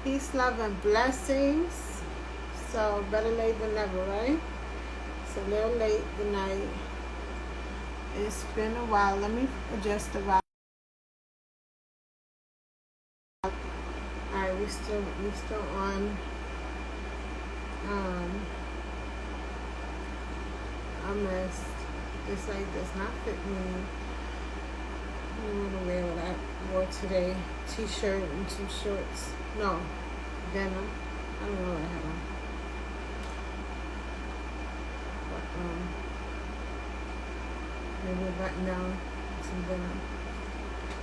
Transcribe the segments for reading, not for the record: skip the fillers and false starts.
Peace, love, and blessings. So, better late than never, right? It's a little late tonight. It's been a while. Let me adjust the volume. Alright, we still on a mess. This like does not fit me. I'm gonna wear what I wore today. T-shirt and some shorts. No, denim. I don't know what I have on. But maybe a button down and some denim.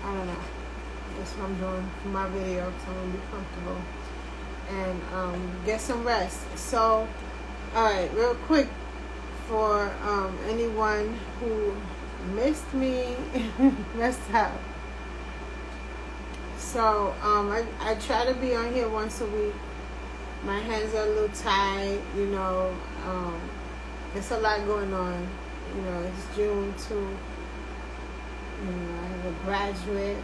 I don't know. That's what I'm doing for my video because I'm gonna be comfortable and get some rest. So, alright, real quick for anyone who missed me, messed up. So I try to be on here once a week. My hands are a little tied, you know. There's a lot going on. You know, it's June too. You know, I have a graduate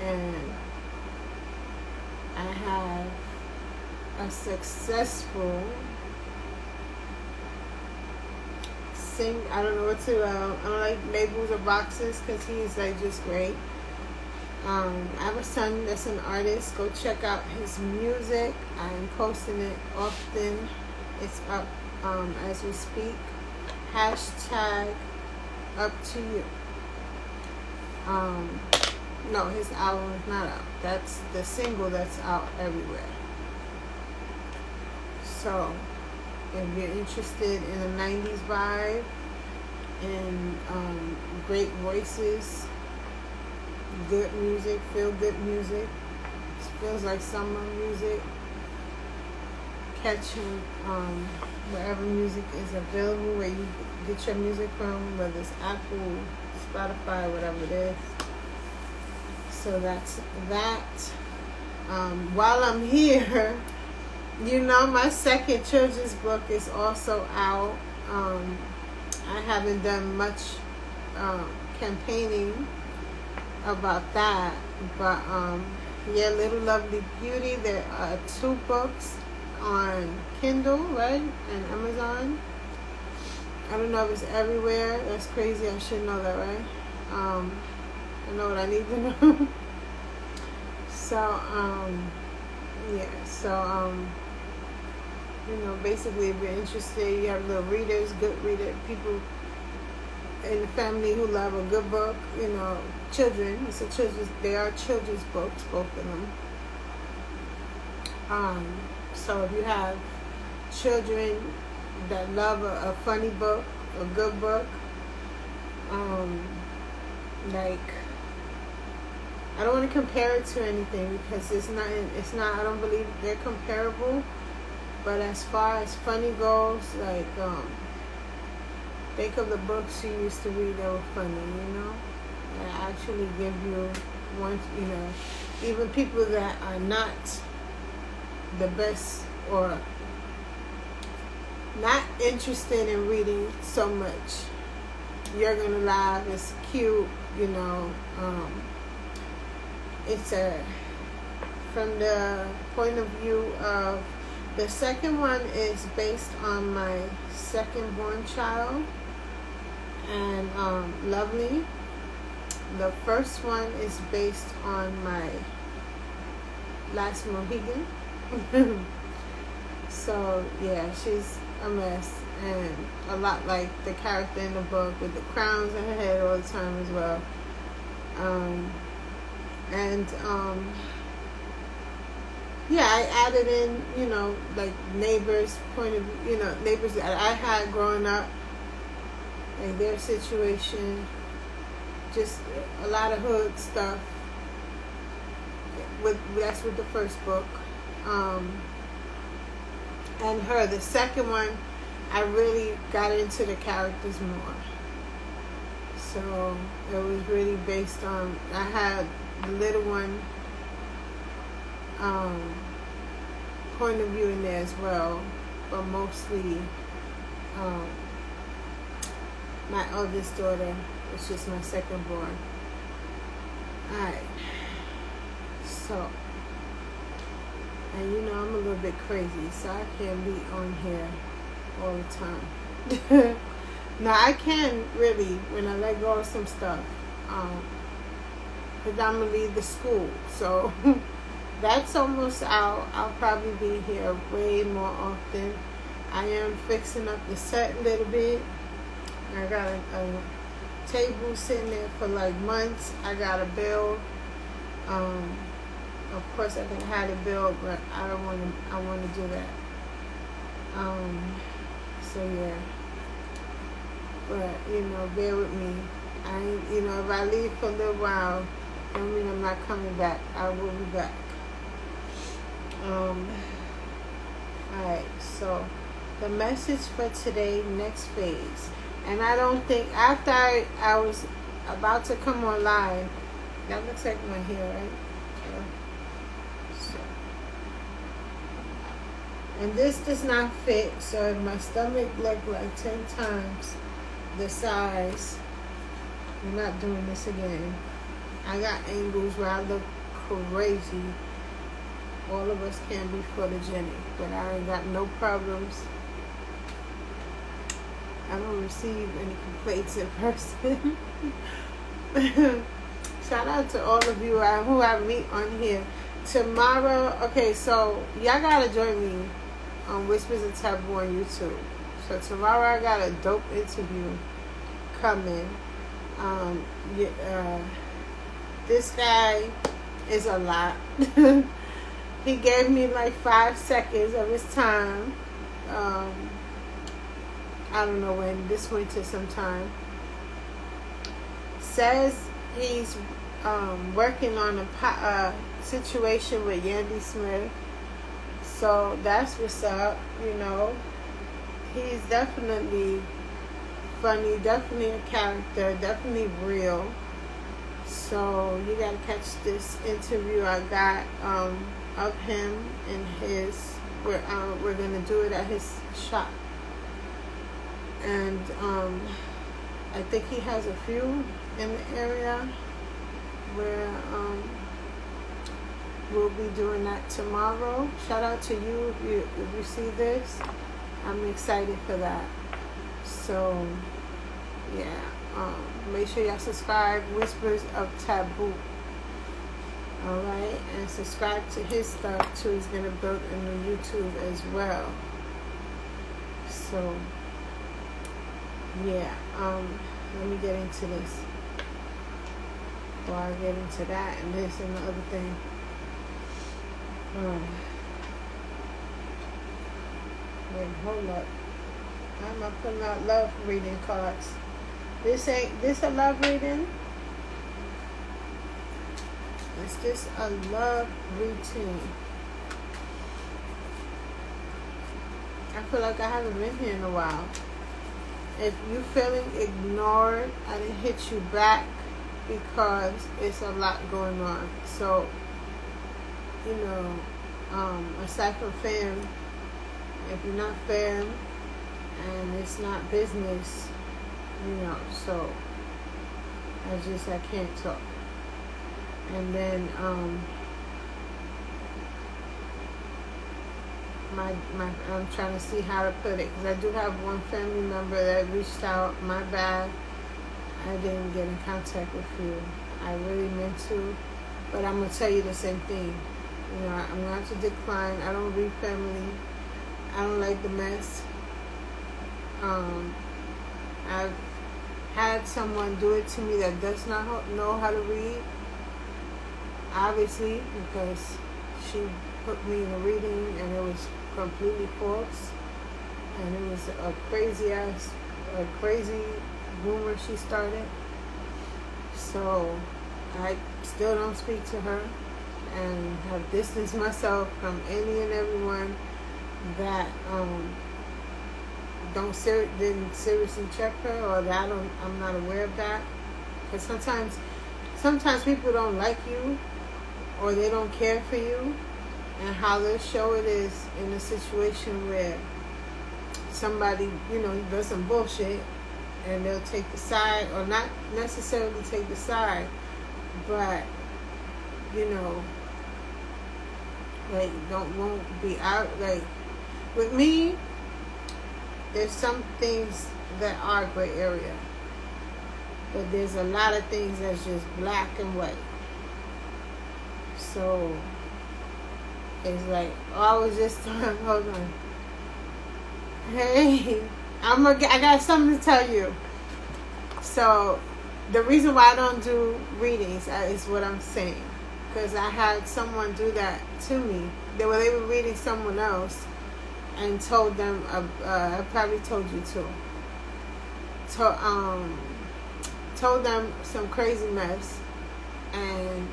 and I have a successful I don't know what to, I don't like labels or boxes because he's like just great. I have a son that's an artist. Go check out his music. I'm posting it often. It's up as we speak. Hashtag up to you. No, his album is not out. That's the single that's out everywhere. So if you're interested in a 90s vibe and great voices, good music, feel good music, it feels like summer music, catch him wherever music is available, where you get your music from, whether it's Apple, Spotify, whatever it is. So that's that. While I'm here, you know, my second children's book is also out. I haven't done much campaigning about that, but yeah, Little Lovely Beauty. There are 2 books on Kindle, right, and Amazon. I don't know if it's everywhere. That's crazy. I should know that, right? I know what I need to know. So yeah, so you know, basically, if you're interested, you have little readers, good reader, people in the family who love a good book, you know, children. It's a children's, they are children's books, both of them. So if you have children that love a funny book, a good book, like, I don't want to compare it to anything because it's not, I don't believe they're comparable. But as far as funny goes, like, think of the books you used to read that were funny, you know? That actually give you one, you know, even people that are not the best or not interested in reading so much, you're going to laugh. It's cute, you know. It's from the point of view of, the second one is based on my second born child and Lovely. The first one is based on my last Mohican. So yeah, she's a mess and a lot like the character in the book with the crowns in her head all the time as well. Yeah, I added in, you know, like neighbors' point of view, you know, neighbors that I had growing up, like their situation, just a lot of hood stuff. That's with the first book. And her, the second one, I really got into the characters more. So it was really based on, I had the little one point of view in there as well, but mostly my oldest daughter, which is my second born. Alright, so And you know, I'm a little bit crazy, so I can't be on here all the time. Now, I can really, when I let go of some stuff, predominantly the school. So that's almost out. I'll probably be here way more often. I am fixing up the set a little bit. I got a table sitting there for like months. I got to build. Of course, I can have it built, but I don't want to. I want to do that. So yeah. But you know, bear with me. You know, if I leave for a little while, don't mean I'm not coming back. I will be back. Alright, so the message for today, next phase. And I don't think, after I was about to come on live, that looks like my hair, right? So. And this does not fit, so if my stomach looked like 10 times the size, I'm not doing this again. I got angles where I look crazy. All of us can be photogenic, but I ain't got no problems. I don't receive any complaints in person. Shout out to all of you who I meet on here. Tomorrow, okay, so y'all gotta join me on Whispers of Taboo on YouTube. So tomorrow I got a dope interview coming. This guy is a lot. He gave me like 5 seconds of his time. I don't know when, this winter sometime. Says he's working on a situation with Yandy Smith. So that's what's up, you know. He's definitely funny, definitely a character, definitely real. So you gotta catch this interview I got of him and his. We're gonna do it at his shop, and I think he has a few in the area where we'll be doing that tomorrow. Shout out to you if you see this. I'm excited for that. So yeah, make sure y'all subscribe. Whispers of Taboo. Alright, and subscribe to his stuff too. He's gonna build a new YouTube as well. So yeah, let me get into this before I get into that and this and the other thing. Wait, hold up. I'm not putting out love reading cards. This a love reading? Is this a love routine? I feel like I haven't been here in a while. If you feeling ignored, I didn't hit you back because it's a lot going on. So, you know, aside from fam, if you're not fam and it's not business, you know, so I can't talk. And then I'm trying to see how to put it, because I do have one family member that reached out. My bad, I didn't get in contact with you. I really meant to, but I'm gonna tell you the same thing. You know, I'm gonna have to decline. I don't read family. I don't like the mess. I've had someone do it to me that does not know how to read, obviously, because she put me in a reading and it was completely false, and it was a crazy rumor she started. So I still don't speak to her and have distanced myself from any and everyone that didn't seriously check her, or that I'm not aware of that. Because sometimes people don't like you, or they don't care for you, and how they'll show it is in a situation where somebody, you know, does some bullshit, and they'll take the side, or not necessarily take the side, but, you know, Like, won't be out. Like, with me, there's some things that are gray area. But there's a lot of things that's just black and white. So, it's like, I was just, hold on. Hey, I got something to tell you. So, the reason why I don't do readings is what I'm saying. Because I had someone do that to me. They were reading someone else and told them, I probably told you too. Told them some crazy mess. And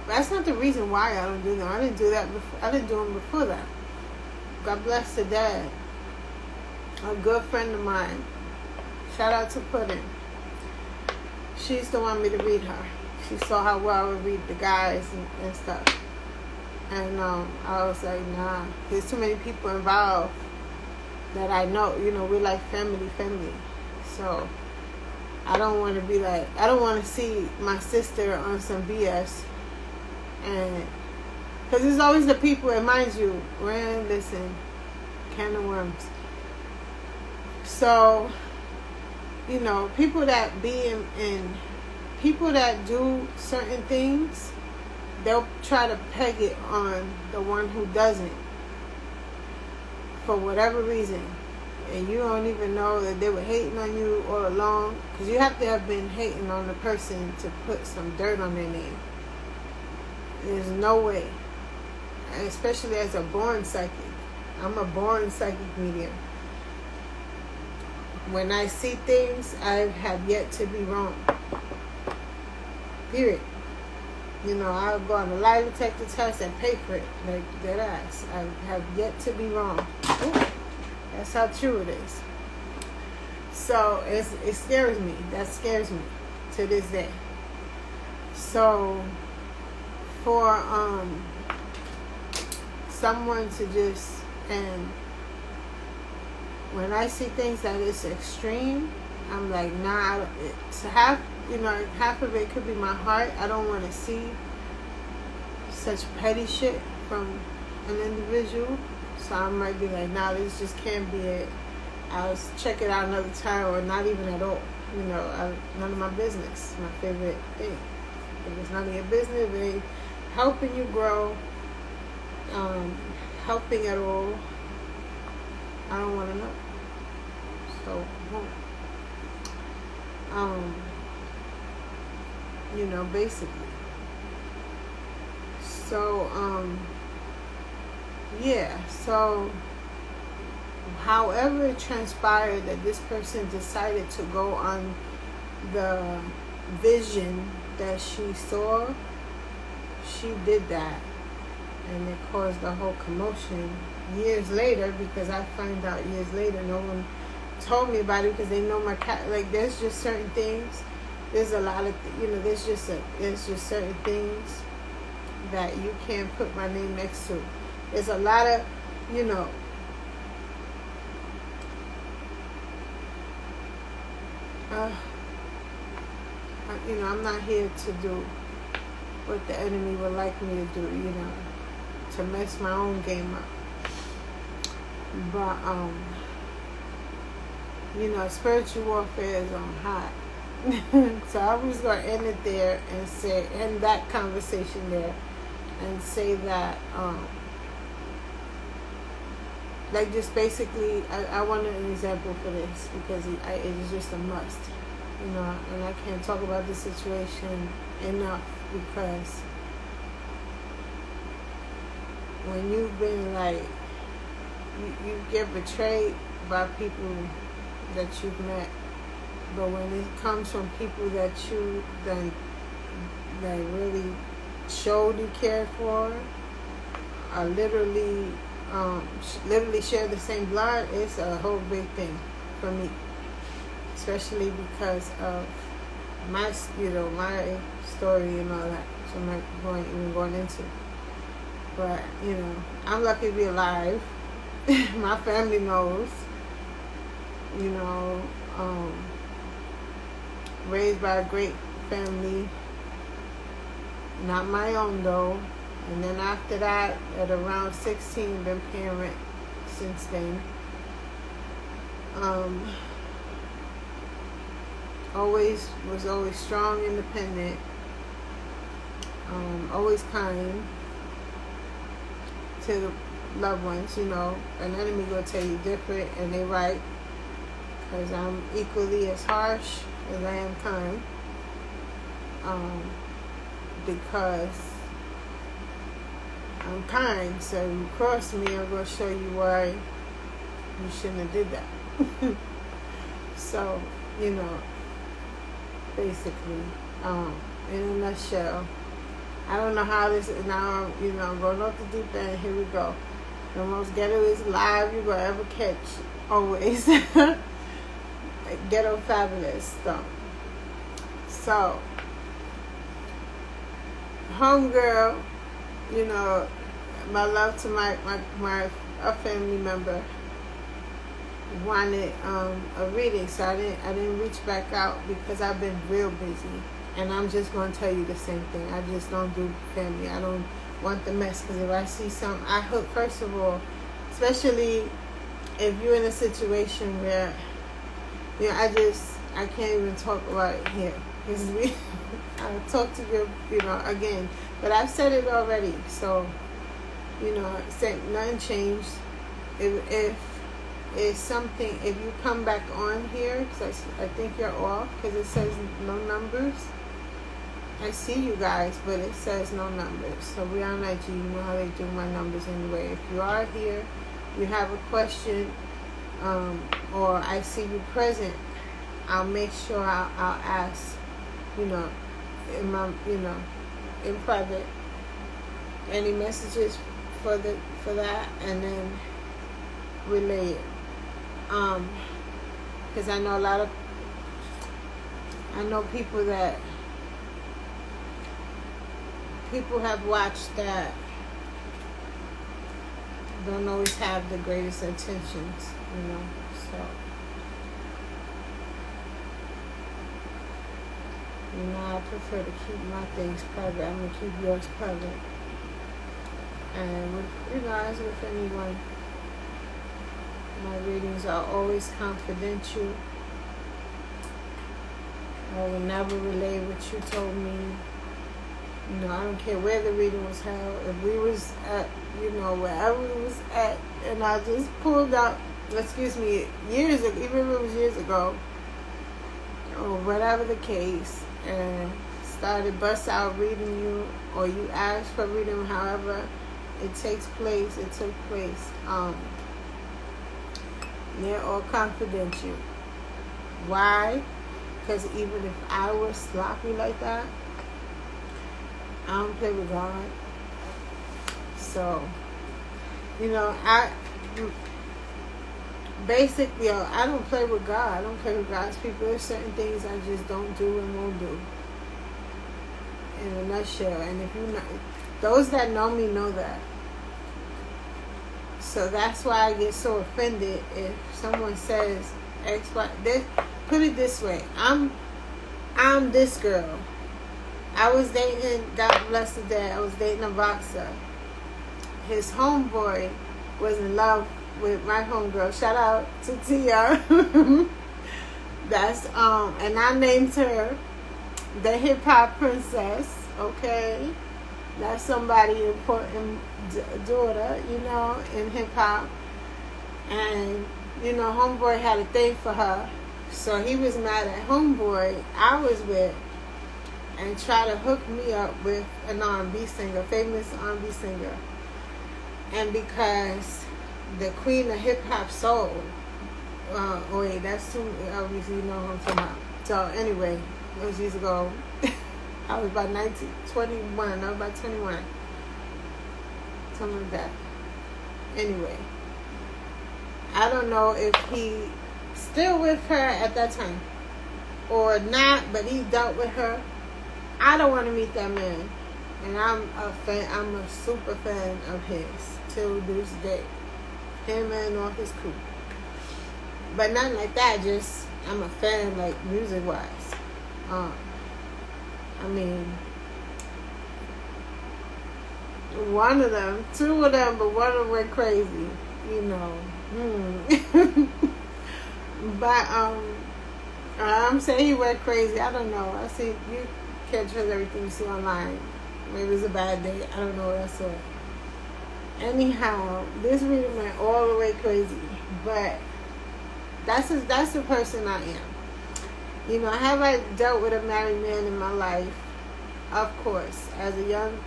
that's not the reason why I don't do them. I didn't do that before. I didn't do them before that. God bless the dad. A good friend of mine. Shout out to Pudding. She used to want me to read her. She saw how well I would read the guys and stuff. And I was like, nah. There's too many people involved that I know. You know, we're like family. So I don't want to be like, I don't want to see my sister on some BS. And because there's always the people, and mind you, listen, can of worms. So, you know, people that be in people that do certain things, they'll try to peg it on the one who doesn't for whatever reason. And you don't even know that they were hating on you all along, because you have to have been hating on the person to put some dirt on their name. There's no way. Especially as a born psychic. I'm a born psychic medium. When I see things, I have yet to be wrong. Period. You know, I'll go on a lie detector test and pay for it. Like that ass. I have yet to be wrong. Ooh, that's how true it is. So it scares me. That scares me to this day. So for someone to just, and when I see things that is extreme, I'm like, nah. It's half of it could be my heart. I don't want to see such petty shit from an individual. So I might be like, nah, this just can't be it. I'll check it out another time, or not even at all. You know, none of my business. My favorite thing. If it's none of your business, if it ain't helping you grow, helping at all, I don't want to know. So, you know, basically. So, yeah. So, however it transpired that this person decided to go on the vision that she saw, she did that. And it caused a whole commotion years later, because I find out years later no one told me about it, because they know my cat. Like, there's just certain things. There's a lot of, there's just certain things that you can't put my name next to. There's a lot of, I'm not here to do what the enemy would like me to do, to mess my own game up. But, spiritual warfare is on high. So I was going to end it there and end that conversation there and say that, just basically, I wanted an example for this, because it is just a must, and I can't talk about this situation enough, because when you've been you get betrayed by people that you've met, but when it comes from people that you that really showed you cared for, are literally share the same blood, it's a whole big thing for me, especially because of my my story and all that. So I'm not going into. But I'm lucky to be alive. My family knows. Raised by a great family. Not my own though. And then after that, at around 16, been paying rent since then. Always strong, independent, always kind to the loved ones. You know, an enemy gonna tell you different, and they right, because I'm equally as harsh as I am kind. Because I'm kind, so you cross me, I'm gonna show you why you shouldn't have did that. So, you know, basically, in a nutshell, I don't know how this is now. You know, I'm going off the deep end. Here we go. The most ghettoest live you're gonna ever catch. Always. Ghetto fabulous stuff. So, homegirl, you know, my love to my a family member wanted a reading, so I didn't reach back out because I've been real busy, and I'm just gonna tell you the same thing. I just don't do family. I don't want the mess, because if I see something, I hope, first of all, especially if you're in a situation where, you know, I can't even talk about it here. I'll talk to you, you know, again, but I've said it already, so, you know, nothing changed. If it's something, if you come back on here, because I think you're off, because it says no numbers. I see you guys, but it says no numbers. So we're on IG, you know how they do my numbers anyway. If you are here, you have a question, or I see you present, I'll make sure I'll ask, you know, in private, any messages for that, and then relay it. Because I know people have watched that don't always have the greatest intentions, you know, so. You know, I prefer to keep my things private. I'm going to keep yours private. And, you know, as with anyone, my readings are always confidential. I will never relay what you told me. You know, I don't care where the reading was held. If we was at, you know, wherever we was at, and I just pulled out, years ago, even if it was years ago, or whatever the case, and started bust out reading you, or you asked for reading, however it took place. They're all confidential. Why? Because even if I was sloppy like that, I don't play with God. So, you know, I don't play with God. I don't play with God's people. There's certain things I just don't do and won't do. In a nutshell. And if you know, those that know me know that. So that's why I get so offended if someone says X, Y. Put it this way. I'm this girl. I was dating, God bless the dead, I was dating a boxer. His homeboy was in love with my homegirl. Shout out to Tia. That's and I named her the hip hop princess. Okay, that's somebody important daughter, you know, in hip hop. And you know, homeboy had a thing for her, so he was mad at homeboy I was with, and try to hook me up with an R&B singer, famous R&B singer. And because the queen of hip-hop soul, that's too, obviously you know what I'm talking about. So anyway, it was years ago. I was about 21, I was about 21. Something like that. Anyway, I don't know if he still with her at that time or not, but he dealt with her. I don't want to meet that man, and I'm a super fan of his till this day. Him and all his crew. But nothing like that. Just I'm a fan, like music wise. I mean, One of them, two of them, but one of them went crazy. You know. But I'm saying he went crazy. I don't know. I see you can't trust everything you see online. Maybe it's a bad day. I don't know what I saw. Anyhow, this reading went all the way crazy. But that's the person I am. You know, have I dealt with a married man in my life? Of course. As a young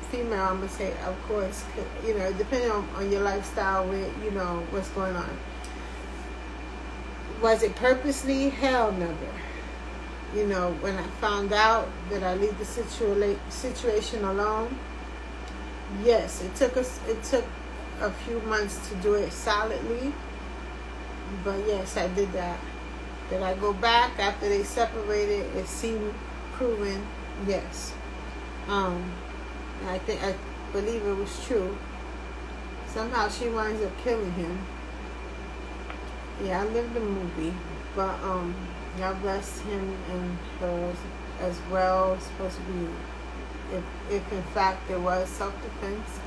female, I'm going to say, of course. You know, depending on your lifestyle with, you know, what's going on. Was it purposely? Hell, never. You know, when I found out that I leave the situation alone, yes, it took a few months to do it solidly. But yes, I did that. Did I go back after they separated? It seemed proven, yes. I believe it was true. Somehow she winds up killing him. Yeah, I lived the movie, but God bless him and her as well. It's supposed to be, if in fact there was self-defense.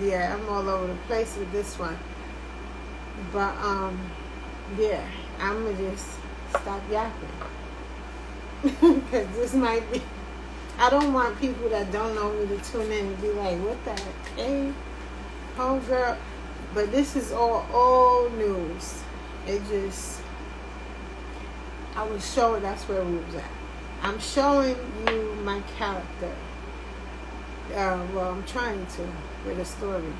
Yeah, I'm all over the place with this one. But yeah, I'm gonna just stop yapping because this might be. I don't want people that don't know me to tune in and be like, "What the heck, hey, homegirl?" But this is all old news. It just, I was showing. That's where we was at. I'm showing you my character. Well, I'm trying to with a story.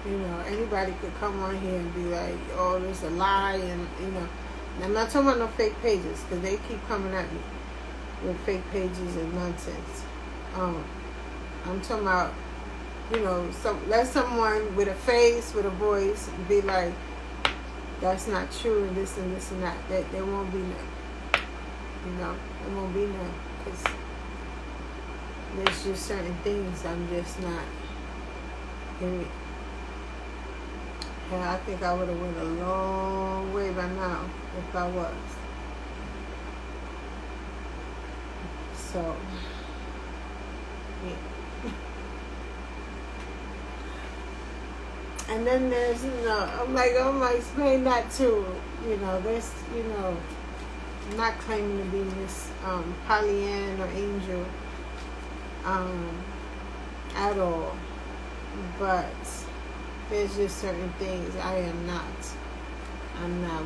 You know, anybody could come on here and be like, "Oh, there's a lie," and you know. And I'm not talking about no fake pages because they keep coming at me with fake pages and nonsense. I'm talking about, you know, let someone with a face, with a voice, be like, "That's not true," and this and this and that. There won't be none. You know, there won't be none because there's just certain things I'm just not. Yeah, I think I would have went a long way by now if I was. So, yeah. And then there's, you know, I'm like, explain that too. You know, there's, you know, I'm not claiming to be Miss Pollyanna or Angel at all. But there's just certain things I'm not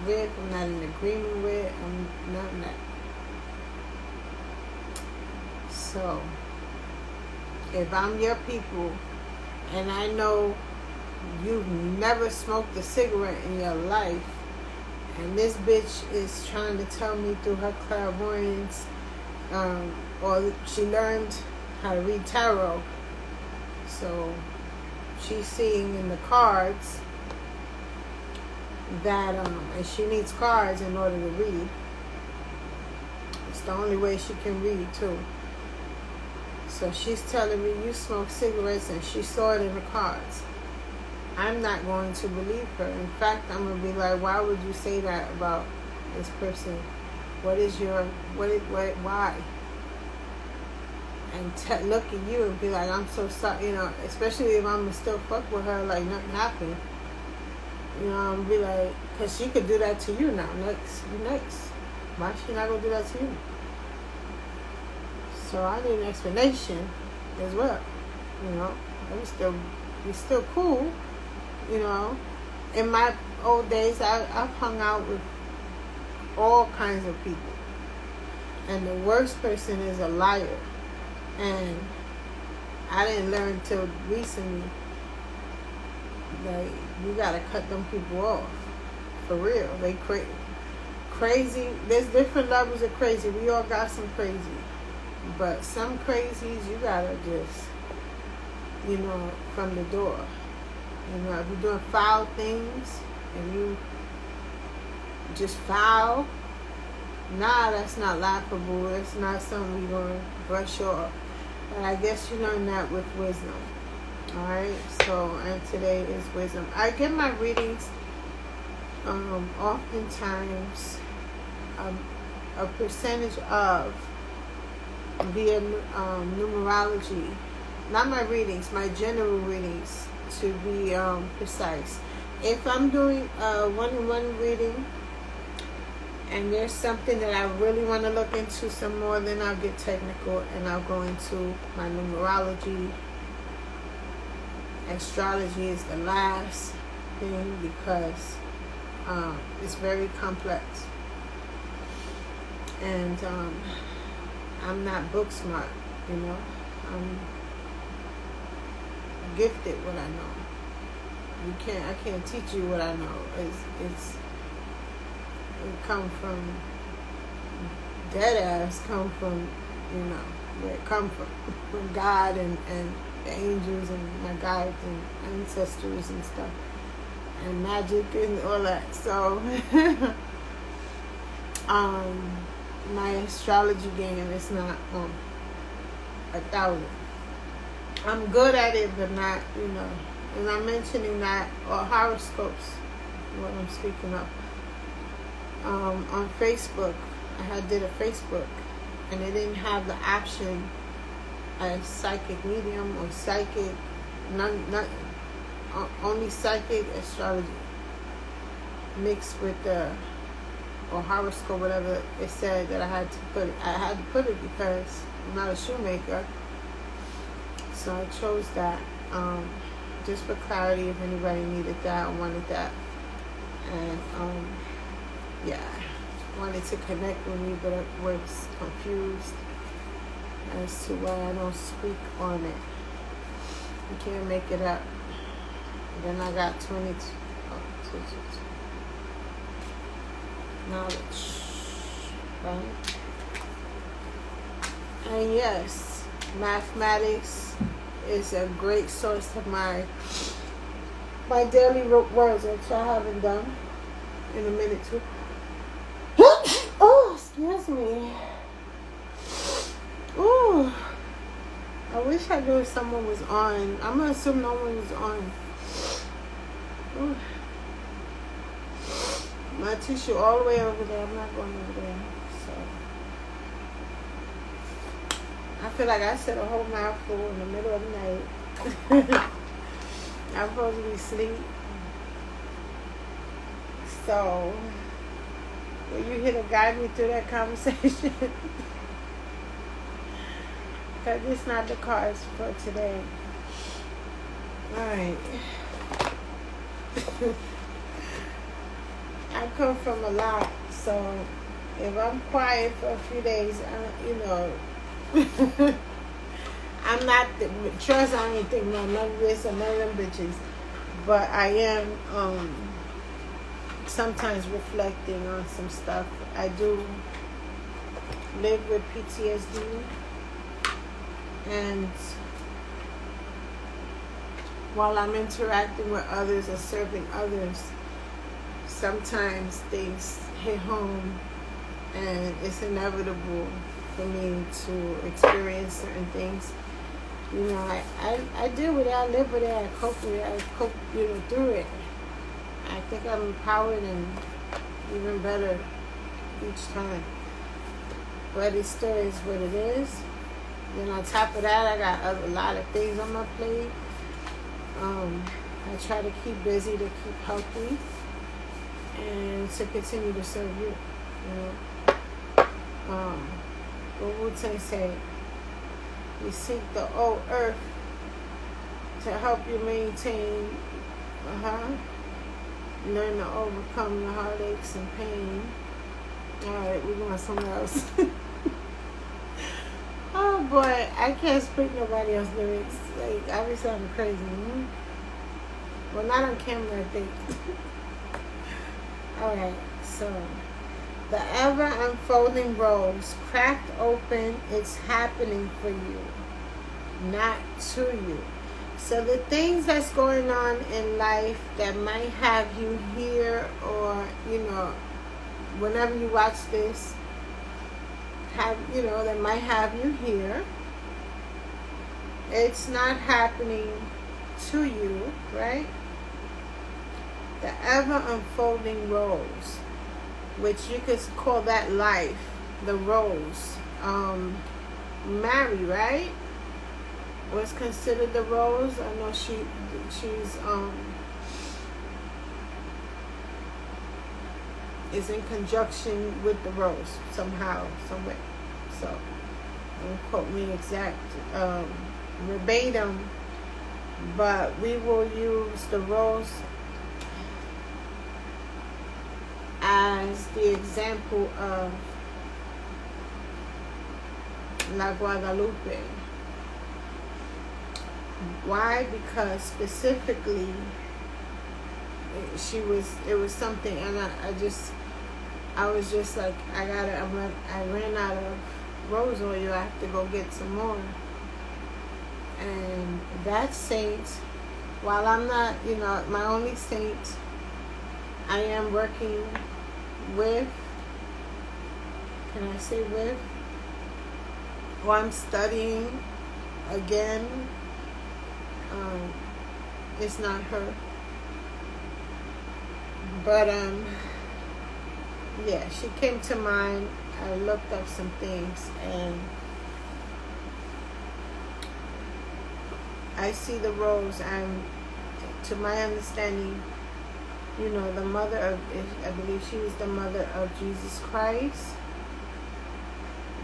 with, I'm not in agreement with, I'm not that. So, if I'm your people, and I know you've never smoked a cigarette in your life, and this bitch is trying to tell me through her clairvoyance, or she learned how to read tarot, so she's seeing in the cards that, and she needs cards in order to read. It's the only way she can read too. So she's telling me you smoke cigarettes and she saw it in the cards. I'm not going to believe her. In fact, I'm going to be like, why would you say that about this person? What is your, why? And look at you and be like, I'm so sorry, you know, especially if I'm still fuck with her like nothing happened. You know, I'm be like, because she could do that to you now. Next. Why she not going to do that to you? So I need an explanation as well. You know, we still cool. You know, in my old days, I've hung out with all kinds of people. And the worst person is a liar. And I didn't learn till recently, like, you gotta cut them people off. For real. They crazy. There's different levels of crazy. We all got some crazy. But some crazies, you gotta just, you know, from the door. You know, if you're doing foul things, and you just foul, nah, that's not laughable. That's not something you're gonna brush off. But I guess you learn that with wisdom. Alright, so, and today is wisdom. I get my readings oftentimes a percentage of via numerology, not my readings, my general readings, to be precise. If I'm doing a one-on-one reading and there's something that I really want to look into some more, then I'll get technical and I'll go into my numerology. Astrology is the last thing because it's very complex. And I'm not book smart, you know. I'm gifted what I know. I can't teach you what I know. It come from dead ass, come from, you know, where it come from God and the angels and my guides and ancestors and stuff, and magic and all that. So my astrology game is not 1,000. I'm good at it, but not, you know. And I'm mentioning that, or horoscopes, what I'm speaking of. On Facebook, I did a Facebook, and it didn't have the option as psychic medium or psychic, only psychic astrology mixed with the, or horoscope, whatever it said that I had to put it. I had to put it because I'm not a shoemaker, so I chose that. Just for clarity, if anybody needed that or wanted that. And yeah, wanted to connect with me, but I was confused as to why I don't speak on it. You can't make it up. Then I got 22 knowledge, right? And yes, mathematics is a great source of my daily words, which I haven't done in a minute too. Oh, excuse me. Ooh, I wish I knew if someone was on. I'm gonna assume no one was on. Ooh. My tissue all the way over there. I'm not going over there. So I feel like I said a whole mouthful in the middle of the night. I'm supposed to be asleep. So were you here to guide me through that conversation? Because it's not the cards for today. Alright. I come from a lot, so if I'm quiet for a few days, you know, I'm not, trust I ain't thinking about none of this or none of them bitches, but I am sometimes reflecting on some stuff. I do live with PTSD, and while I'm interacting with others or serving others, sometimes things hit home and it's inevitable for me to experience certain things. You know, I deal with it, I live with it, I cope with it, I cope, you know, through it. I think I'm empowered and even better each time. But it still is what it is. Then on top of that, I got a lot of things on my plate. I try to keep busy, to keep healthy, and to continue to serve you. You know, what Wu-Tang say? We seek the old earth to help you maintain. Learn to overcome the heartaches and pain. All right, we're going somewhere else. Oh boy, I can't speak nobody else's lyrics. Like, I be sounding crazy. Well, not on camera, I think. Alright, so the ever unfolding rose cracked open, it's happening for you, not to you. So the things that's going on in life that might have you here, or, you know, whenever you watch this, that might have you here, it's not happening to you, right? The ever unfolding rose, which you could call that life, the rose. Mary, right, was considered the rose. I know she's is in conjunction with the rose somehow, somewhere. So don't quote me exact verbatim, but we will use the rose as the example of La Guadalupe. Why? Because specifically it was something, and I was just like, I ran out of rose oil. I have to go get some more. And that saint, while I'm not, my only saint, I am working with, can I say with? Or I'm studying again. It's not her. But, yeah, she came to mind. I looked up some things, and I see the rose, and to my understanding, the mother of, I believe she was the mother of Jesus Christ.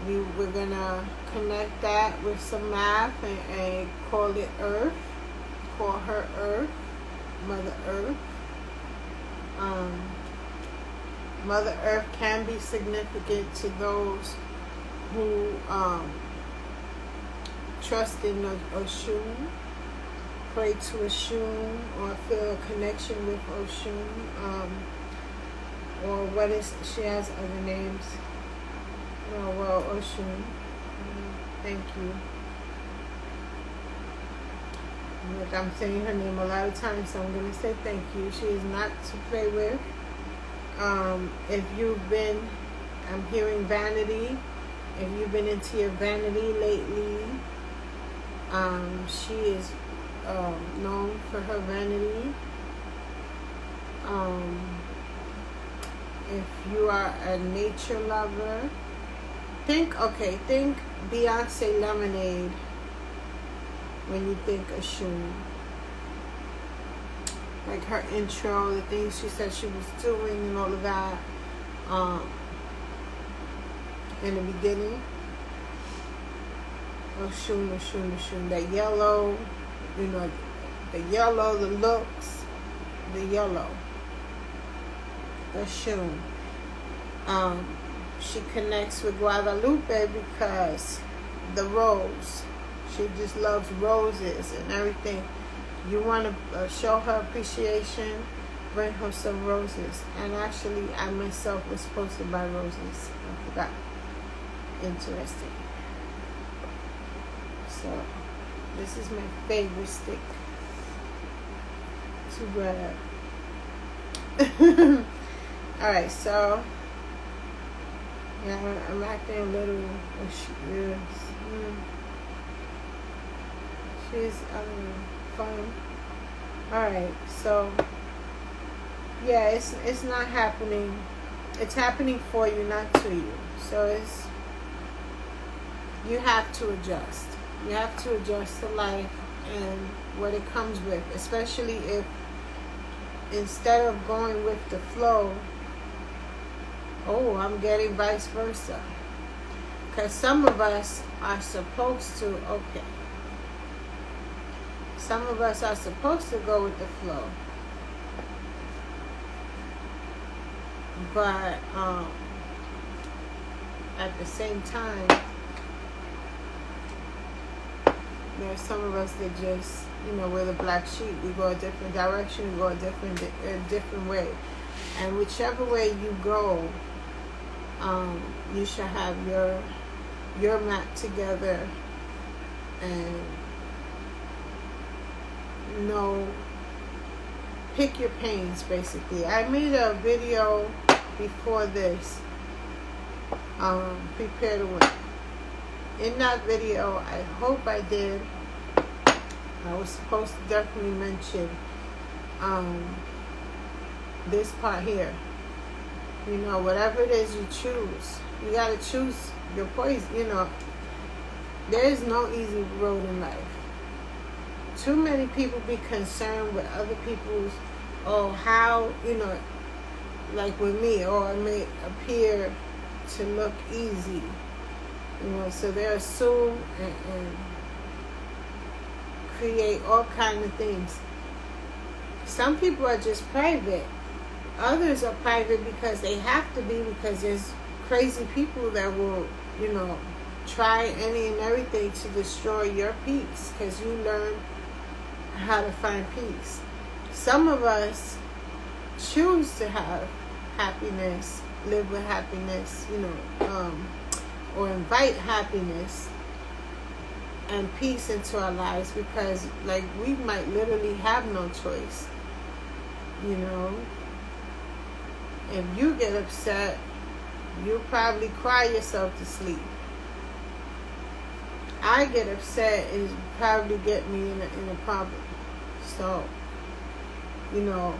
We're going to connect that with some math and call it Earth. Call her Earth, Mother Earth. Mother Earth can be significant to those who trust in Oshun, pray to Oshun, or feel a connection with Oshun, or what is, she has other names. Oh, well, Oshun. Thank you. Look, I'm saying her name a lot of times, so I'm going to say thank you. She is not to play with. If you've been, I'm hearing vanity. If you've been into your vanity lately, she is known for her vanity. If you are a nature lover, think Beyonce Lemonade when you think of Oshun. Like her intro, the things she said she was doing and all of that in the beginning. Oshun. That yellow, the yellow, the looks, the yellow. Oshun. She connects with Guadalupe because the rose. She just loves roses and everything. You want to show her appreciation, bring her some roses. And actually, I myself was supposed to buy roses. I forgot. Interesting. So, this is my favorite stick to grab. Alright, so, yeah, I'm acting a little, she's fun. Alright, so yeah, it's not happening. It's happening for you, not to you. So you have to adjust. You have to adjust to life and what it comes with, especially if instead of going with the flow, I'm getting vice versa. Because some of us are supposed to, some of us are supposed to go with the flow. But at the same time, there's some of us that just, we're the black sheep. We go a different direction, we go a different way. And whichever way you go, you should have your map together and pick your pains, basically. I made a video before this, prepare to win. In that video, I hope I did, I was supposed to definitely mention this part here. You know, whatever it is you choose, you got to choose your poison. You know, there is no easy road in life. Too many people be concerned with other people's, oh, how, you know, like with me, or it may appear to look easy. You know, so they assume and create all kinds of things. Some people are just private. Others are private because they have to be, because there's crazy people that will, you know, try any and everything to destroy your peace, because you learn how to find peace. Some of us choose to have happiness, live with happiness, you know, or invite happiness and peace into our lives, because, like, we might literally have no choice. You know, if you get upset, you'll probably cry yourself to sleep. I get upset, and probably get me in a problem. So, you know,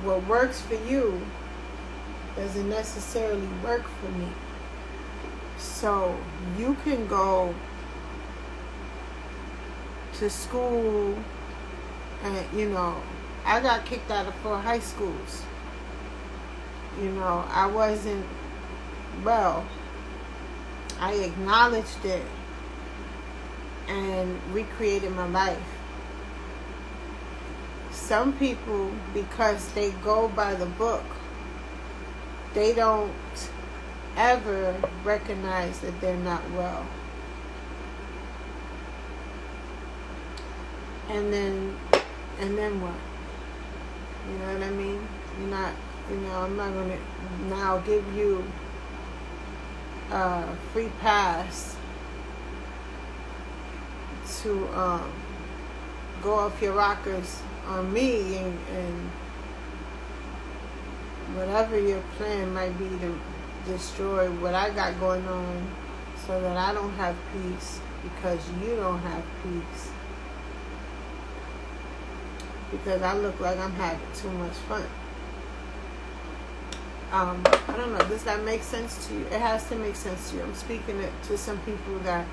what works for you doesn't necessarily work for me. So you can go to school, and, you know, I got kicked out of 4 high schools. You know, I wasn't well. I acknowledged it and recreated my life. Some people, because they go by the book, they don't ever recognize that they're not well. And then what? You know what I mean? You're not, you know, I'm not going to now give you a free pass to go off your rockers on me, and whatever your plan might be to destroy what I got going on, so that I don't have peace because you don't have peace. Because I look like I'm having too much fun. I don't know. Does that make sense to you? It has to make sense to you. I'm speaking it to some people that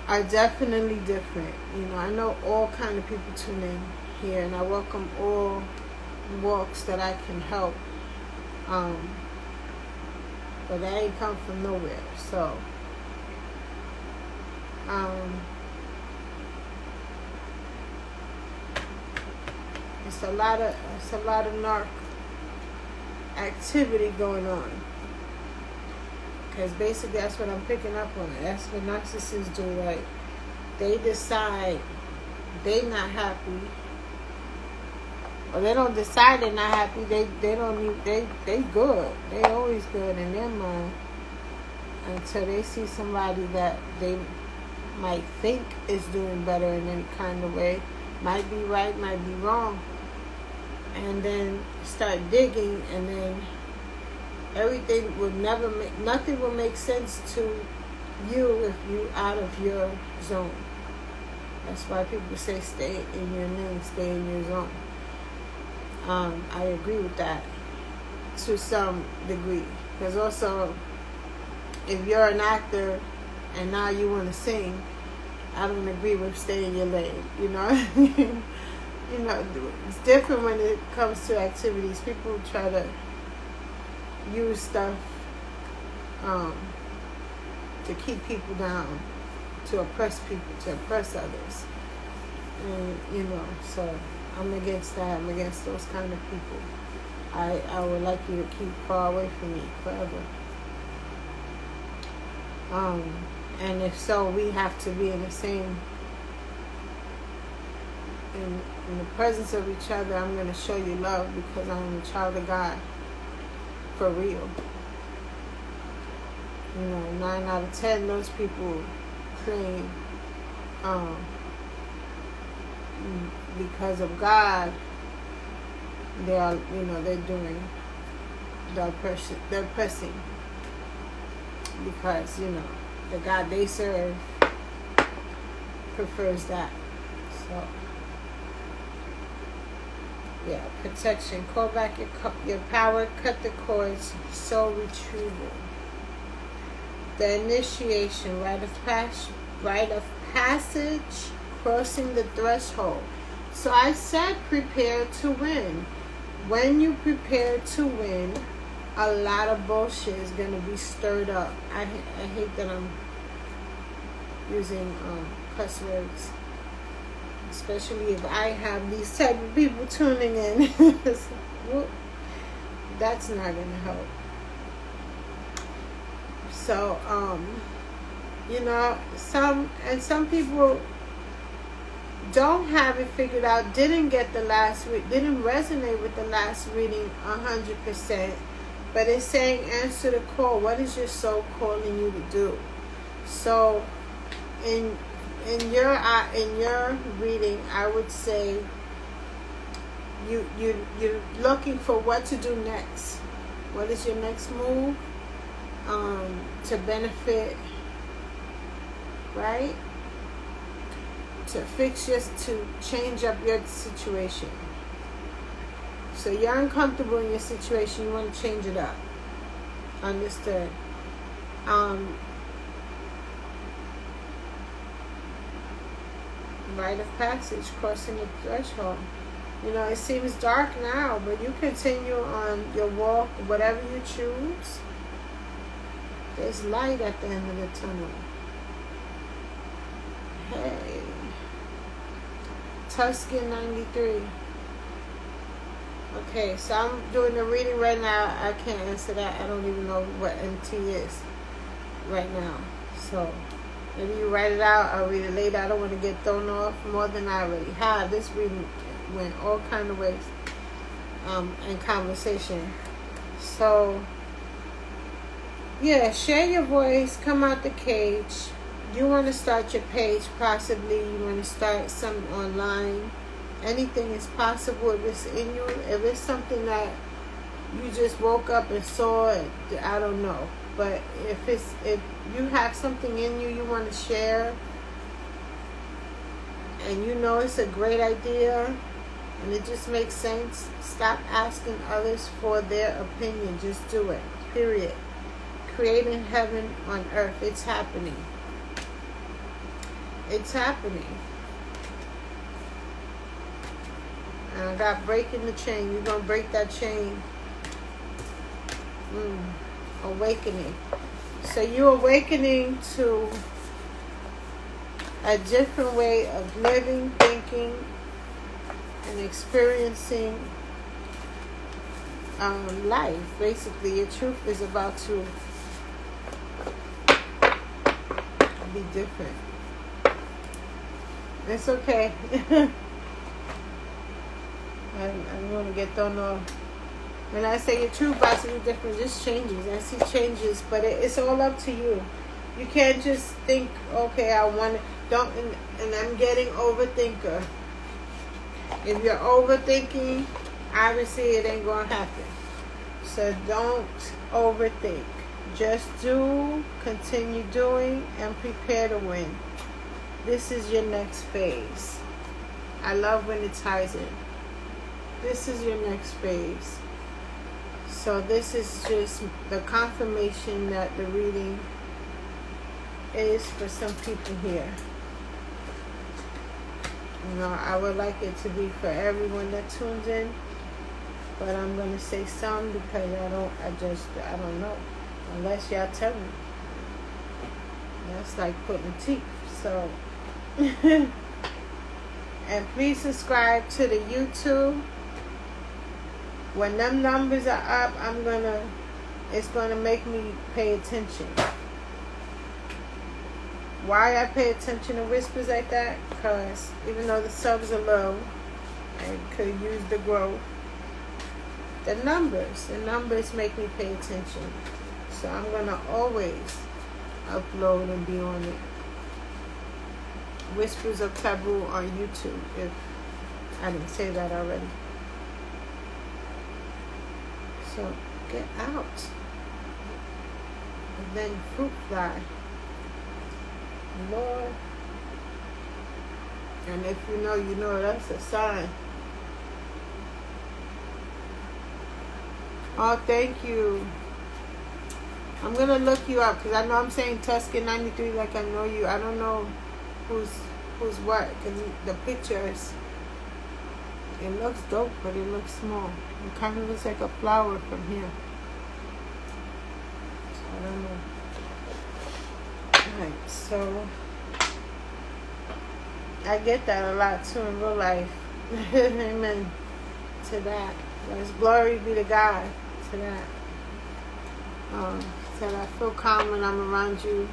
are definitely different. You know, I know all kind of people tune in here, and I welcome all walks that I can help. But that ain't come from nowhere. So, it's a lot of narc activity going on, because basically that's what I'm picking up on. That's what narcissists do. Like, they decide they're not happy, or they don't decide they're not happy. They don't need, they good. They always good in their mind, until they see somebody that they might think is doing better in any kind of way. Might be right, might be wrong. And then start digging, and then everything would never make, nothing will make sense to you if you out of your zone. That's why people say stay in your lane, stay in your zone. I agree with that to some degree, because also, if you're an actor and now you want to sing, I don't agree with stay in your lane. You know. You know, it's different when it comes to activities. People try to use stuff to keep people down, to oppress people, to oppress others. And, you know, so I'm against that. I'm against those kind of people. I would like you to keep far away from me forever. And if so, we have to be in the same, in the presence of each other. I'm going to show you love, because I'm a child of God, for real. You know, 9 out of 10, those people claim because of God, they are, you know, they're doing the oppressing, because, you know, the God they serve prefers that. So Yeah, protection. Call back your power. Cut the cords. Soul retrieval. The initiation. Rite of passage. Crossing the threshold. So I said prepare to win. When you prepare to win, a lot of bullshit is going to be stirred up. I hate that I'm using cuss words. Especially if I have these type of people tuning in. That's not going to help. So, you know, some people don't have it figured out, didn't get the didn't resonate with the last reading 100%, but it's saying answer the call. What is your soul calling you to do? So in your reading, I would say you're looking for what to do next. What is your next move to benefit, right? To change up your situation. So you're uncomfortable in your situation, you want to change it up. Understood. Rite of passage, crossing the threshold. You know, it seems dark now, but you continue on your walk, whatever you choose. There's light at the end of the tunnel. Hey. Tuscan 93. Okay, so I'm doing the reading right now. I can't answer that. I don't even know what MT is right now. So maybe you write it out. I'll read it later. I don't want to get thrown off more than I already have. This reading went all kind of ways in conversation. So yeah, share your voice. Come out the cage. You want to start your page, possibly. You want to start something online. Anything is possible if it's in you. If it's something that you just woke up and saw it, I don't know. But if you have something in you want to share, and you know it's a great idea, and it just makes sense, stop asking others for their opinion. Just do it. Period. Creating heaven on earth. It's happening. It's happening. And I got breaking the chain. You're going to break that chain. Awakening. So you're awakening to a different way of living, thinking, and experiencing life. Basically, your truth is about to be different. It's okay. I'm going to get thrown off. When I say your truth about to be different, just changes. I see changes, but it's all up to you. You can't just think, okay, I want it. Don't, and I'm getting overthinker. If you're overthinking, obviously it ain't going to happen. So don't overthink. Just do, continue doing, and prepare to win. This is your next phase. I love when it ties in. This is your next phase. So this is just the confirmation that the reading is for some people here. You know, I would like it to be for everyone that tunes in, but I'm going to say some because I don't know. Unless y'all tell me. That's like putting teeth. So, and please subscribe to the YouTube. When them numbers are up, it's gonna make me pay attention. Why I pay attention to whispers like that? Because even though the subs are low, I could use the growth. The numbers make me pay attention. So I'm gonna always upload and be on it. Whispers of Taboo on YouTube, if I didn't say that already. So get out. And then fruit fly. Lord. And if you know, that's a sign. Oh, thank you. I'm gonna look you up because I know I'm saying Tuscan 93 like I know you. I don't know who's what because the pictures. It looks dope, but it looks small. It kind of looks like a flower from here. So I don't know. Alright, so I get that a lot too in real life. Amen to that. Yes, glory be to God to that. Said I feel calm when I'm around you.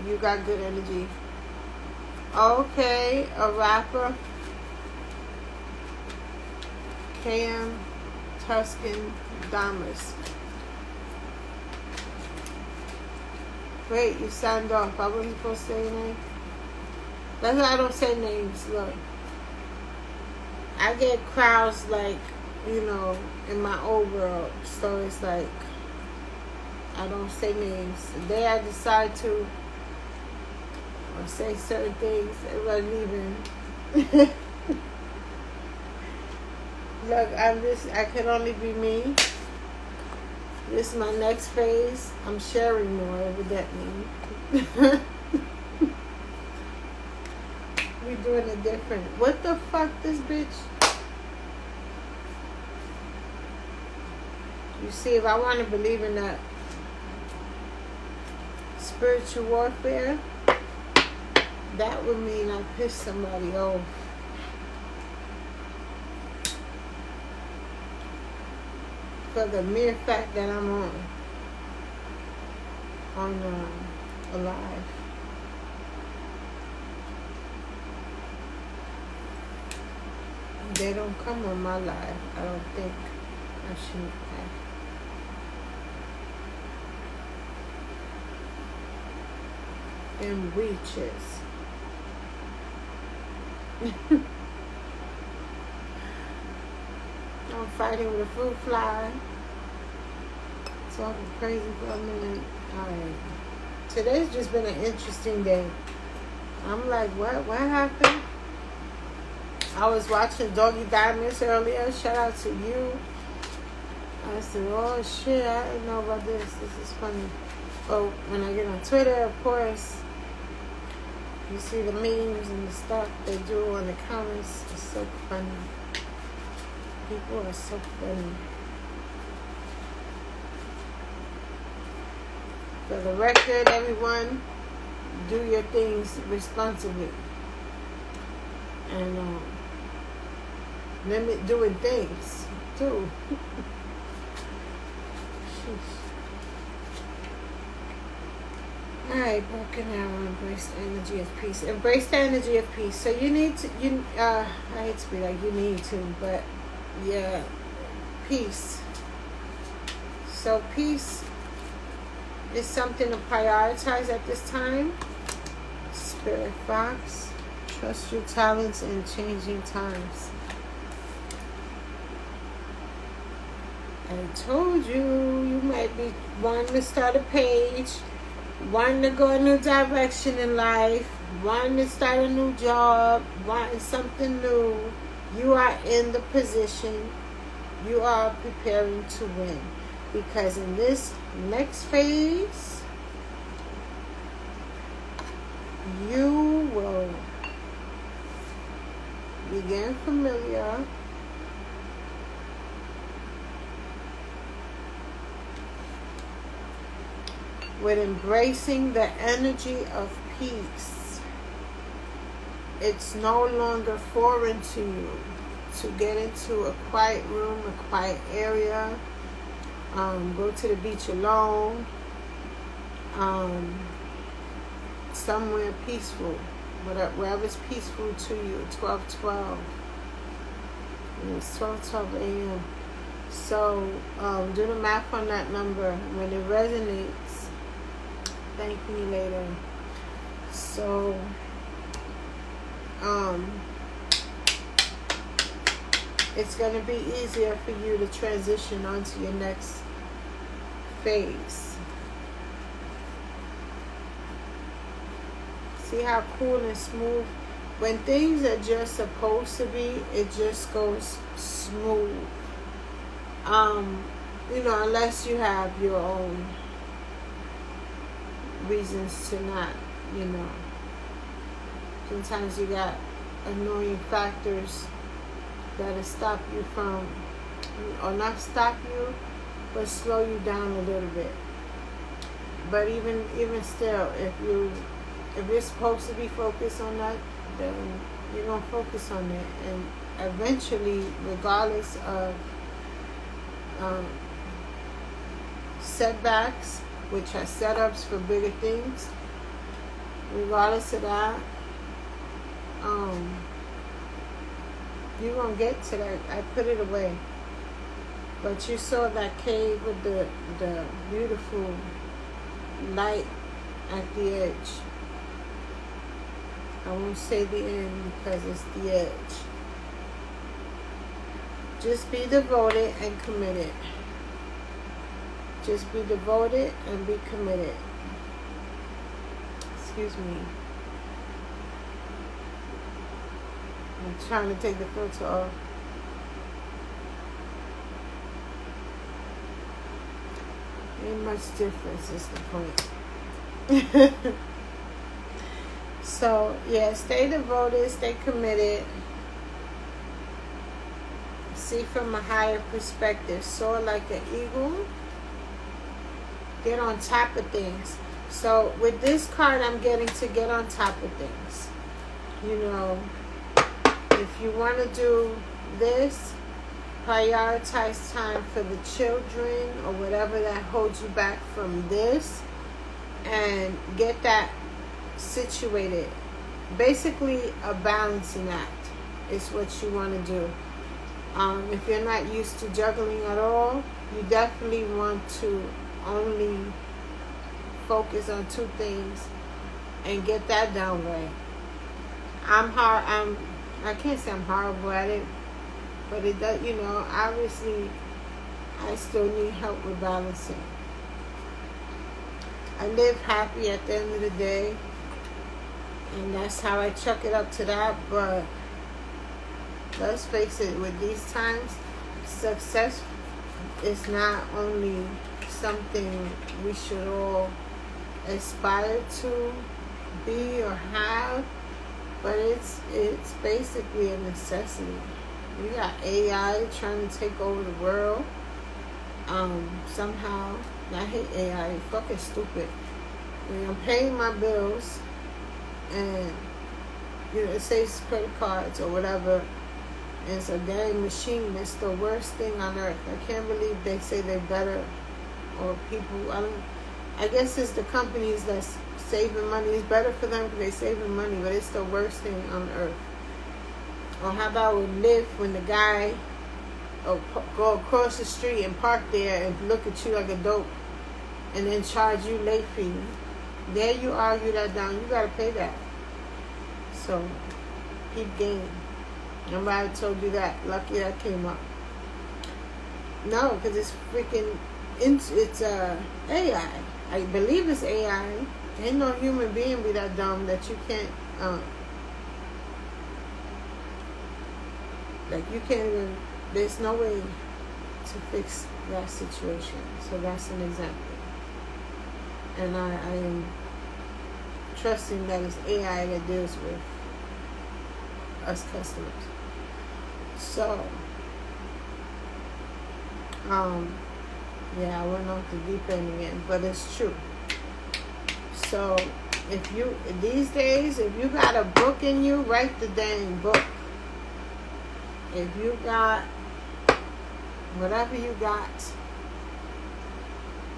You got good energy. Okay, a rapper. KM Tuscan Damas. Wait, you signed off. I wasn't supposed to say your name. That's why I don't say names. Look, I get crowds like, in my old world. So it's like, I don't say names. The day I decide to or say certain things, everybody leaving. Look, I can only be me. This is my next phase. I'm sharing more, evidently. We doing it different. What the fuck, this bitch? You see, if I want to believe in that spiritual warfare, that would mean I piss somebody off. For the mere fact that I'm alive. They don't come on my live. I don't think I should have. And reaches. I'm fighting with a fruit fly. Talking crazy for a minute. Alright. Today's just been an interesting day. I'm like, what happened? I was watching Doggy Diamonds earlier. Shout out to you. I said, oh shit, I didn't know about this. This is funny. Oh, when I get on Twitter, of course, you see the memes and the stuff they do on the comments. It's so funny. People are so funny. For the record, everyone, do your things responsibly. And limit doing things, too. Alright, broken arrow, embrace the energy of peace. Embrace the energy of peace. So you need to, I hate to be like you need to, but yeah, peace. So peace is something to prioritize at this time. Spirit Fox, trust your talents in changing times. I told you, you might be wanting to start a page, wanting to go a new direction in life, wanting to start a new job, wanting something new. You are in the position, you are preparing to win. Because in this next phase, you will begin familiar with embracing the energy of peace. It's no longer foreign to you to get into a quiet room, a quiet area, go to the beach alone, somewhere peaceful, wherever's peaceful to you. 12:12. It's 12:12 a.m. So do the math on that number. When it resonates, thank me later. So it's going to be easier for you to transition onto your next phase. See how cool and smooth? When things are just supposed to be, it just goes smooth. you know, unless you have your own reasons to not, you know. Sometimes you got annoying factors that'll stop you from, or not stop you, but slow you down a little bit. But even still, if you're supposed to be focused on that, then you're gonna focus on it, and eventually, regardless of setbacks, which are setups for bigger things, regardless of that, you're gonna get to that. I put it away. But you saw that cave with the beautiful light at the edge. I won't say the end because it's the edge. Just be devoted and committed. Just be devoted and be committed. Excuse me. I'm trying to take the filter off. Ain't much difference is the point. So, yeah, stay devoted, stay committed. See from a higher perspective. Soar like an eagle. Get on top of things. So, with this card, I'm getting to get on top of things. You know, if you want to do this, prioritize time for the children or whatever that holds you back from this, and get that situated. Basically, a balancing act is what you want to do. If you're not used to juggling at all, you definitely want to only focus on two things and get that down right. I can't say I'm horrible at it, but it does, you know, obviously I still need help with balancing. I live happy at the end of the day, and that's how I chuck it up to that. But let's face it, with these times, success is not only something we should all aspire to be or have, but it's basically a necessity. You got AI trying to take over the world. Somehow, I hate AI. It's fucking stupid. I mean, I'm paying my bills, and you know, it says credit cards or whatever. And it's a damn machine. It's the worst thing on earth. I can't believe they say they're better, or people. I guess it's the companies that's saving money. It's better for them because they're saving money, but it's the worst thing on earth. Or how about with Lyft, when the guy go across the street and park there and look at you like a dope and then charge you late fee. There you argue that down. You got to pay that. So, keep game. Nobody told you that. Lucky that came up. No, because it's freaking, it's AI. I believe it's AI. Ain't no human being be that dumb that you can't, like you can't even, there's no way to fix that situation. So that's an example. And I am trusting that it's AI that deals with us customers. So, yeah, I went off the deep end again, but it's true. So, if you, these days, if you got a book in you, write the dang book. If you got whatever you got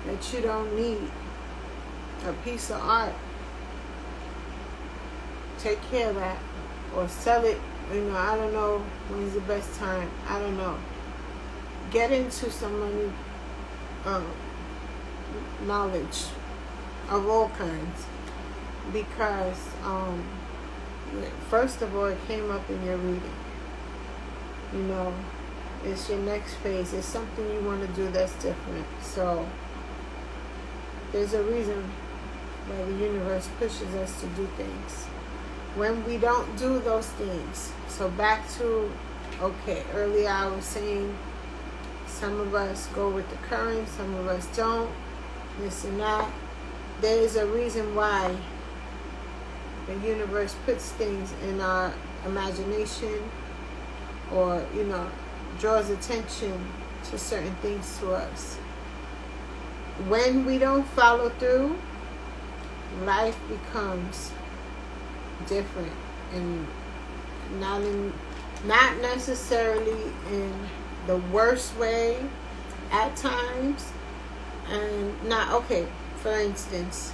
that you don't need, a piece of art, take care of that or sell it. You know, I don't know when's the best time. I don't know. Get into some money, knowledge of all kinds, because first of all, it came up in your reading. You know, it's your next phase. It's something you want to do that's different. So there's a reason why the universe pushes us to do things. When we don't do those things, so back to, okay, earlier I was saying Some of us go with the current, some of us don't, this and that. There is a reason why the universe puts things in our imagination, or, you know, draws attention to certain things to us. When we don't follow through, life becomes different, and not necessarily in the worst way at times. And not, okay, for instance,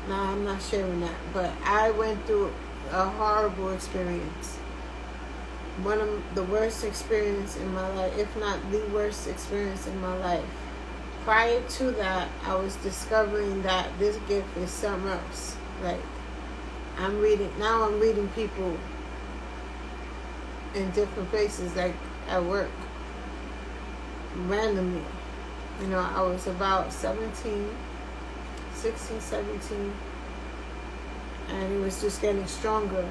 nah, I'm not sharing that, but I went through a horrible experience. One of the worst experience in my life, if not the worst experience in my life. Prior to that, I was discovering that this gift is something else. Like, I'm reading people in different places, like at work, randomly. You know, I was about 16, 17, and it was just getting stronger.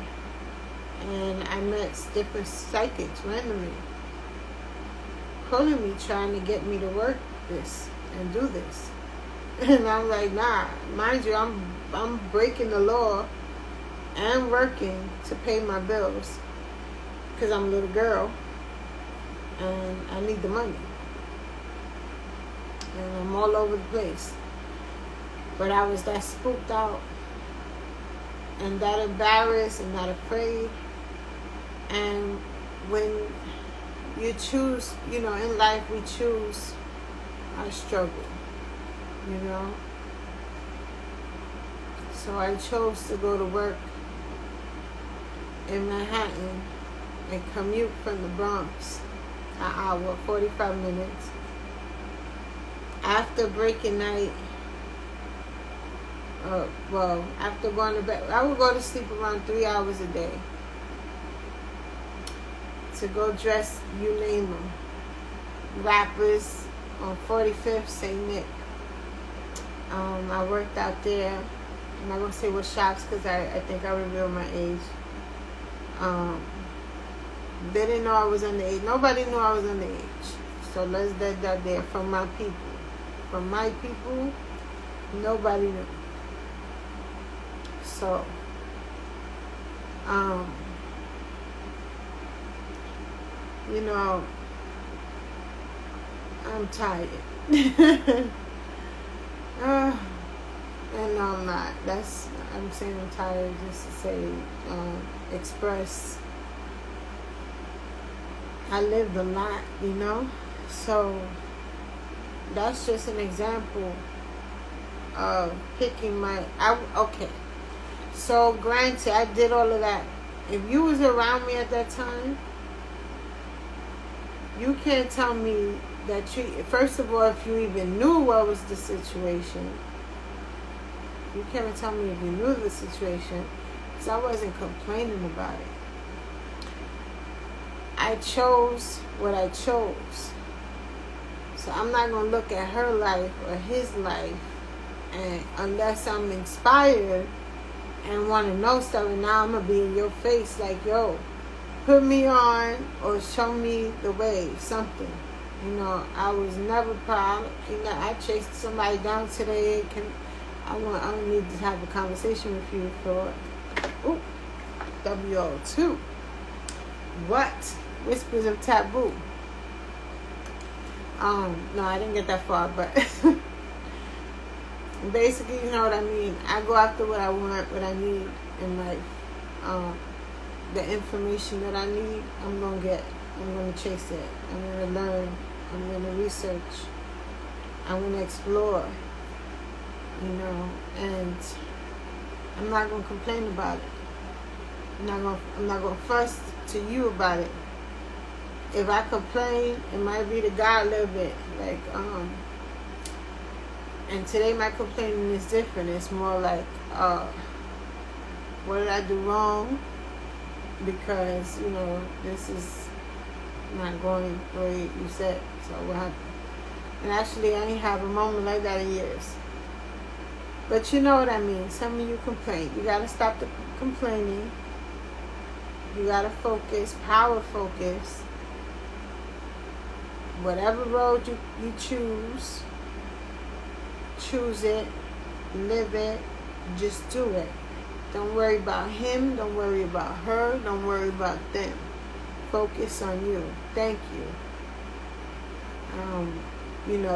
And I met different psychics randomly, calling me, trying to get me to work this and do this. And I'm like, nah, mind you, I'm breaking the law and working to pay my bills because I'm a little girl and I need the money. And I'm all over the place. But I was that spooked out and that embarrassed and that afraid. And when you choose, you know, in life we choose our struggle, you know. So I chose to go to work in Manhattan and commute from the Bronx, an hour, 45 minutes. After breaking night, after going to bed, I would go to sleep around 3 hours a day to go dress, you name them, rappers on 45th, St. Nick. I worked out there. I'm not going to say what shops because I think I revealed my age. They didn't know I was underage. Nobody knew I was underage. So let's get that there. From my people. From my people, nobody knew. So, you know, I'm tired. And no, I'm not. I'm saying I'm tired just to say, express. I lived a lot, you know? So, that's just an example of picking okay. So, granted, I did all of that. If you was around me at that time, you can't tell me that first of all, if you even knew what was the situation, you can't tell me if you knew the situation, because I wasn't complaining about it. I chose what I chose. So I'm not going to look at her life or his life, and unless I'm inspired and want to know stuff, and now I'm going to be in your face like, yo, put me on or show me the way, something. You know, I was never proud. You know, I chased somebody down today. I don't need to have a conversation with you for WO2. What? Whispers of Taboo. No, I didn't get that far, but basically, you know what I mean. I go after what I want, what I need in life. The information that I need, I'm going to get. I'm going to chase it. I'm going to learn. I'm going to research. I'm going to explore. You know, and I'm not going to complain about it. I'm not going to fuss to you about it. If I complain, it might be the God a little bit. Like, and today my complaining is different. It's more like, what did I do wrong? Because, you know, this is not going the way you said. So what happened? And actually, I ain't have a moment like that in years. But you know what I mean. Some of you complain. You got to stop the complaining. You got to focus, power focus. whatever road you choose it, live it, just do it. Don't worry about him, don't worry about her, don't worry about them. Focus on you. Thank you.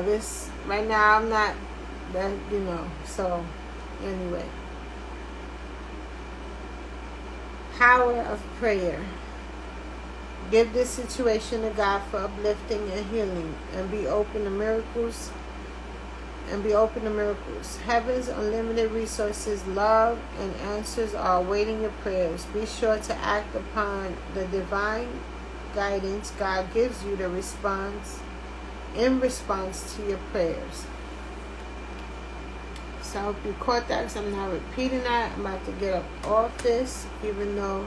This right now I'm not that, so anyway. Power of prayer. Give this situation to God for uplifting and healing, and be open to miracles. Heaven's unlimited resources, love, and answers are awaiting your prayers. Be sure to act upon the divine guidance God gives you in response to your prayers. So I hope you caught that, because I'm not repeating that. I'm about to get up off this, even though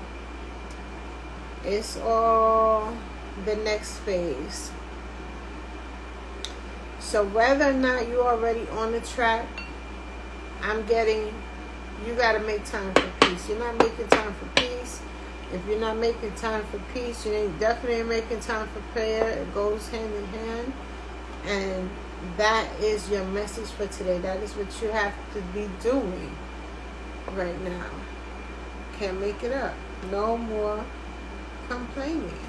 it's all the next phase. So whether or not you're already on the track, you got to make time for peace. You're not making time for peace. If you're not making time for peace, you ain't definitely making time for prayer. It goes hand in hand. And that is your message for today. That is what you have to be doing right now. Can't make it up. No more complaining.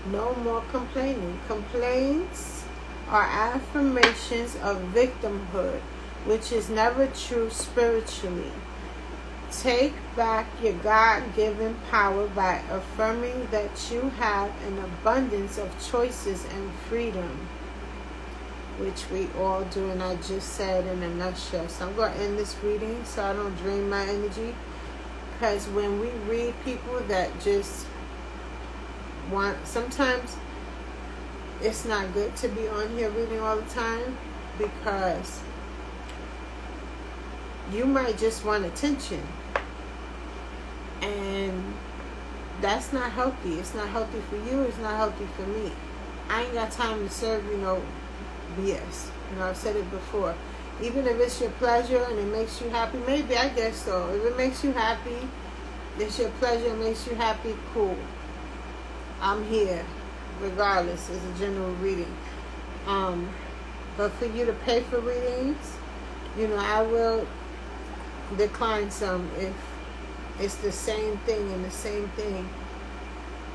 No more complaining. Complaints are affirmations of victimhood, which is never true spiritually. Take back your God-given power by affirming that you have an abundance of choices and freedom, which we all do, and I just said in a nutshell. So I'm going to end this reading so I don't drain my energy, because when we read people that just sometimes it's not good to be on here reading all the time, because you might just want attention, and that's not healthy. It's not healthy for you. It's not healthy for me. I ain't got time to serve BS. I've said it before. Even if it's your pleasure and it makes you happy, maybe, I guess so. If it makes you happy, it's your pleasure, it makes you happy, cool. I'm here, regardless. It's a general reading. But for you to pay for readings, I will decline some if it's the same thing and the same thing,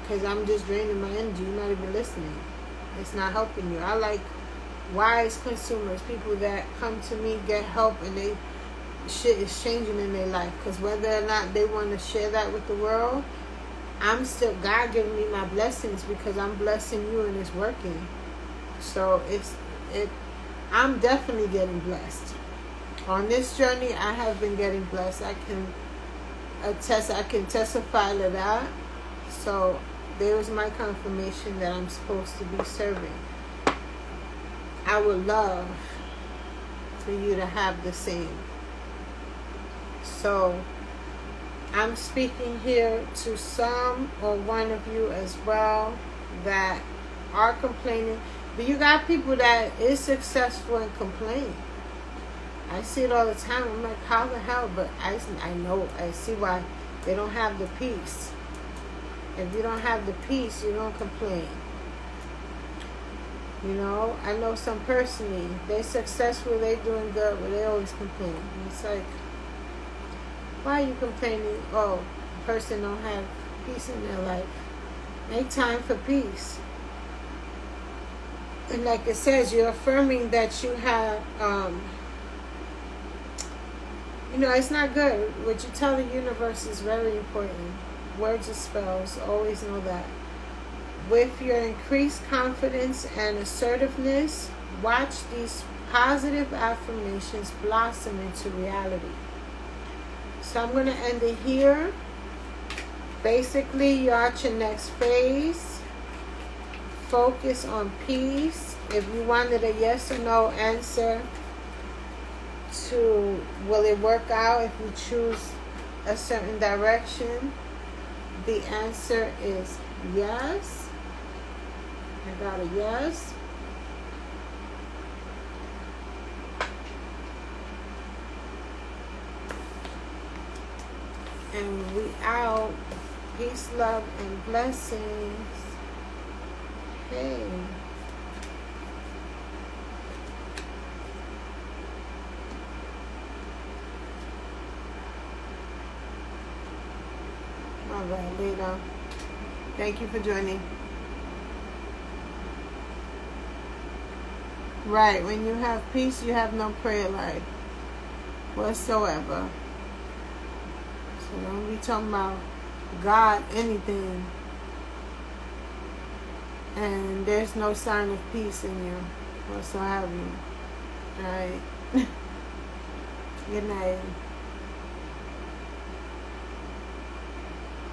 because I'm just draining my energy. You're not even listening. It's not helping you. I like wise consumers, people that come to me, get help, and shit is changing in their life. Because whether or not they want to share that with the world, I'm still, God giving me my blessings, because I'm blessing you and it's working. So I'm definitely getting blessed. On this journey, I have been getting blessed. I can testify to that. So there's my confirmation that I'm supposed to be serving. I would love for you to have the same. So I'm speaking here to some or one of you as well that are complaining. But you got people that is successful and complain. I see it all the time. I'm like, how the hell? But I see why they don't have the peace. If you don't have the peace, you don't complain. I know some personally, they successful, they doing good, but they always complain. And it's like, why are you complaining? Oh, the person don't have peace in their life. Make time for peace. And like it says, you're affirming that you have, it's not good. What you tell the universe is very important. Words are spells. Always know that. With your increased confidence and assertiveness, watch these positive affirmations blossom into reality. So I'm going to end it here. Basically, you're at your next phase. Focus on peace. If you wanted a yes or no answer to will it work out if you choose a certain direction, the answer is yes. I got a yes. And we out. Peace, love, and blessings. Hey. All right, later. Thank you for joining. Right, when you have peace, you have no prayer life whatsoever. So don't be talking about God anything and there's no sign of peace in you whatsoever. Alright. Good night.